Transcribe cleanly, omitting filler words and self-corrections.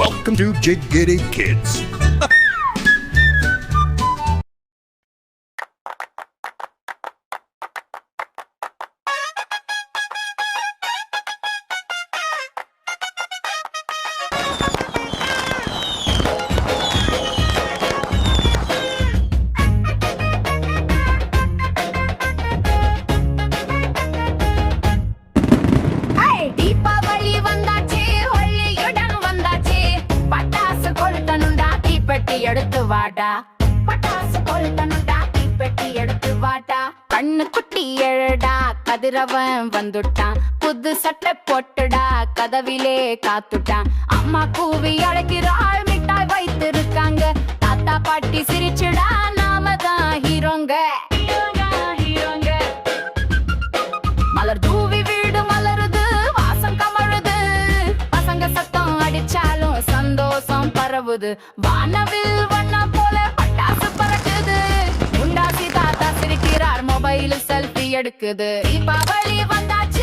Welcome to Jiggity Kids. Deepavali வந்தாச்சு, ஹோலியுடன் வந்தாச்சு. பட்டாசு கொளுத்தணும்டா, தீப்பெட்டி எடுத்து வாடா. பட்டாசு கொளுத்தணும்டா, தீப்பெட்டி எடுத்து வாடா. கண்ணு குட்டி எழுடா, கதிரவன் வந்துட்டான். புது சட்டை போட்டுடா, கதவிலே காத்துட்டான். அம்மா கூவி அழைக்கிறாள், மிட்டாய் வைத்திருக்காங்க. தாத்தா பாட்டி சிரிச்சுடா, நாம தான் ஹீரோங்க. மலர் தூவி வீடு மலருது, வாசம் கமழுது. பசங்க சத்தம் அடிச்சாலும் சந்தோஷம் பரவுது. வானவில் வண்ணம் போல பட்டாசு பறக்குது. உண்டாசி தாத்தா சிரிக்கிறார், மொபைல் செல்ஃபி எடுக்குது. தீபாவளி வந்தாச்சு,